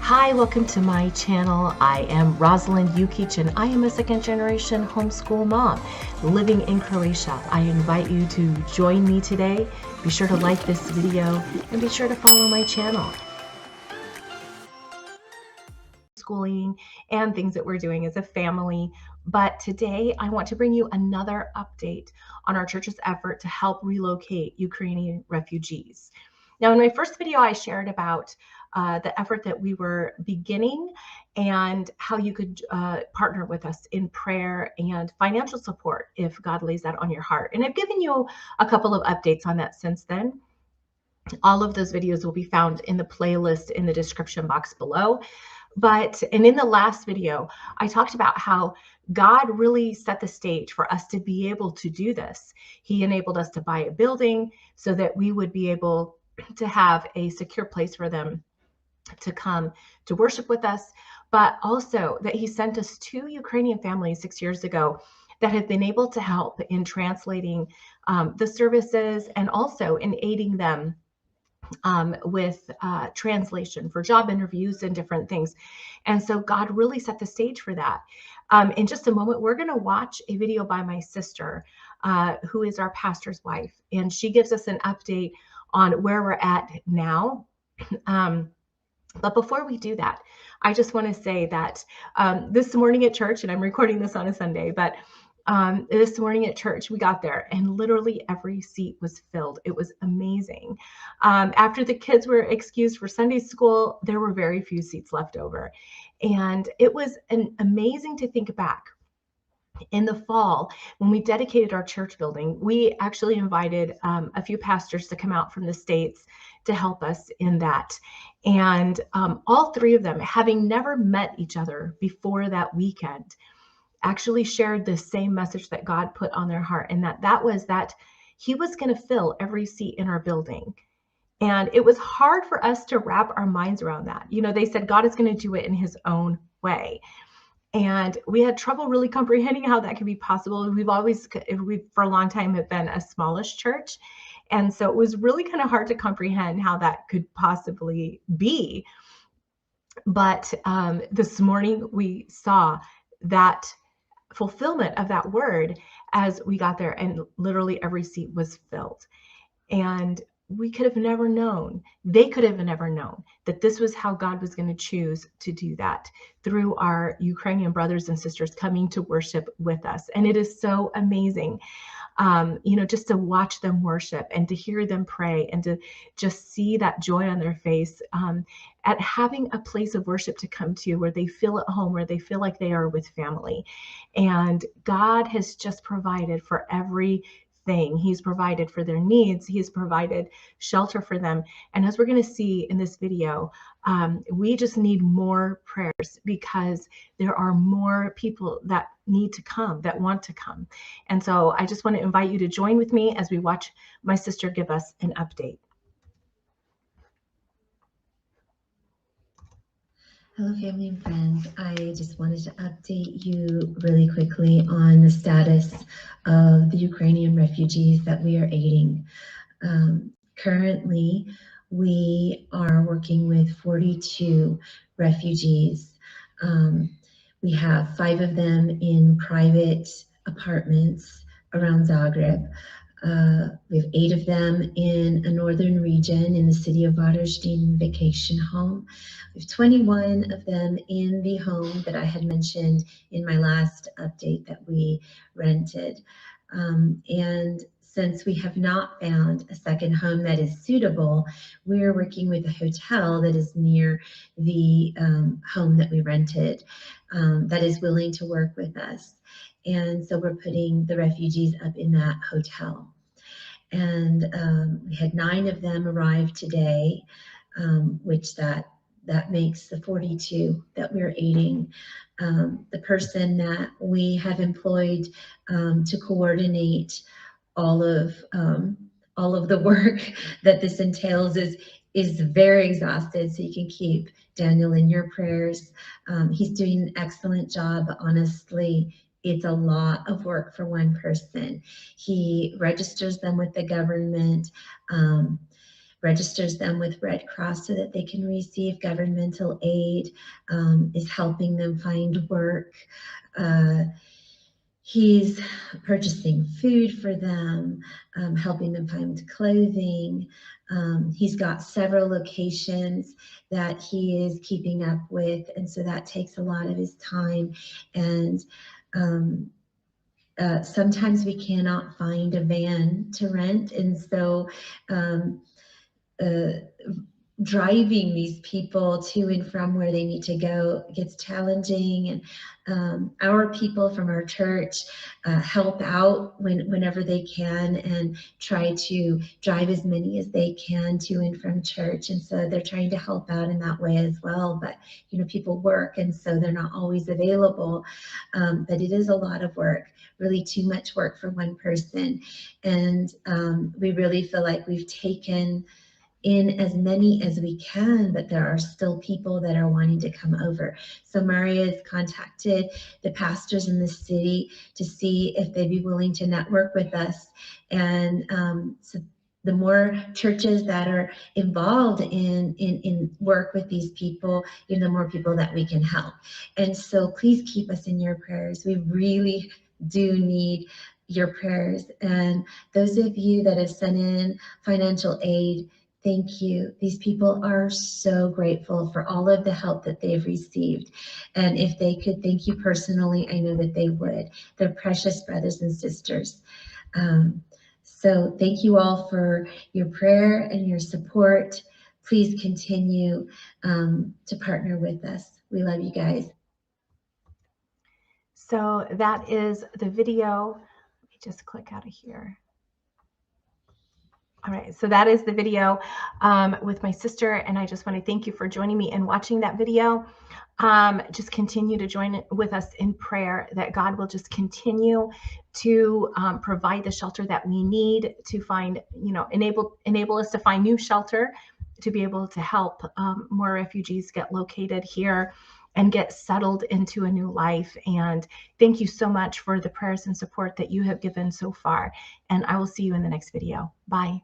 Hi, welcome to my channel. I am Rosalind Jukic and I am a second generation homeschool mom living in Croatia. I invite you to join me today. Be sure to like this video and be sure to follow my channel. Schooling and things that we're doing as a family. But today I want to bring you another update on our church's effort to help relocate Ukrainian refugees. Now, in my first video, I shared about the effort that we were beginning and how you could partner with us in prayer and financial support if God lays that on your heart. And I've given you a couple of updates on that since then. All of those videos will be found in the playlist in the description box below. And in the last video, I talked about how God really set the stage for us to be able to do this. He enabled us to buy a building so that we would be able to have a secure place for them to come to worship with us, but also that he sent us 2 Ukrainian families 6 years ago that have been able to help in translating the services and also in aiding them with translation for job interviews and different things. And so God really set the stage for that. In just a moment, we're going to watch a video by my sister, who is our pastor's wife, and she gives us an update on where we're at now. But before we do that, I just want to say that this morning at church, and I'm recording this on a Sunday, but this morning at church, we got there and literally every seat was filled. It was amazing. After the kids were excused for Sunday school, there were very few seats left over. And it was amazing to think back. In the fall, when we dedicated our church building, we actually invited a few pastors to come out from the States to help us in that. And all 3 of them, having never met each other before that weekend, actually shared the same message that God put on their heart. And that was that he was going to fill every seat in our building. And it was hard for us to wrap our minds around that. You know, they said God is going to do it in his own way. And we had trouble really comprehending how that could be possible. We for a long time have been a smallish church. And so it was really kind of hard to comprehend how that could possibly be. But this morning we saw that fulfillment of that word as we got there, and literally every seat was filled. And we could have never known, they could have never known that this was how God was going to choose to do that through our Ukrainian brothers and sisters coming to worship with us. And it is so amazing, just to watch them worship and to hear them pray and to just see that joy on their face at having a place of worship to come to where they feel at home, where they feel like they are with family. And God has just provided for everything. He's provided for their needs. He's provided shelter for them. And as we're going to see in this video, we just need more prayers because there are more people that need to come, that want to come. And so I just want to invite you to join with me as we watch my sister give us an update. Hello, family and friends. I just wanted to update you really quickly on the status of the Ukrainian refugees that we are aiding. Currently, we are working with 42 refugees. We have 5 of them in private apartments around Zagreb. We have 8 of them in a northern region in the city of Varaždin vacation home. We have 21 of them in the home that I had mentioned in my last update that we rented. And since we have not found a second home that is suitable, we are working with a hotel that is near the home that we rented that is willing to work with us. And so we're putting the refugees up in that hotel. And we had 9 of them arrive today, which that makes the 42 that we're aiding. The person that we have employed to coordinate all of the work that this entails is very exhausted, so you can keep Daniel in your prayers. He's doing an excellent job. Honestly, it's a lot of work for one person. He registers them with the government. registers them with Red Cross so that they can receive governmental aid, is helping them find work. He's purchasing food for them, helping them find clothing. He's got several locations that he is keeping up with, and so that takes a lot of his time. And sometimes we cannot find a van to rent, and so driving these people to and from where they need to go gets challenging. And our people from our church help out whenever they can and try to drive as many as they can to and from church. And so they're trying to help out in that way as well. But, you know, people work, and so they're not always available. But it is a lot of work, really too much work for one person. And we really feel like we've taken in as many as we can, but there are still people that are wanting to come over. So Maria's contacted the pastors in the city to see if they'd be willing to network with us. And so the more churches that are involved in work with these people, you know, the more people that we can help. And so please keep us in your prayers. We really do need your prayers. And those of you that have sent in financial aid, thank you. These people are so grateful for all of the help that they've received. And if they could thank you personally, I know that they would. They're precious brothers and sisters. So thank you all for your prayer and your support. Please continue to partner with us. We love you guys. So that is the video. Let me just click out of here. All right, so that is the video with my sister, and I just want to thank you for joining me and watching that video. Just continue to join with us in prayer that God will just continue to provide the shelter that we need to find, you know, enable us to find new shelter to be able to help more refugees get located here and get settled into a new life. And thank you so much for the prayers and support that you have given so far. And I will see you in the next video. Bye.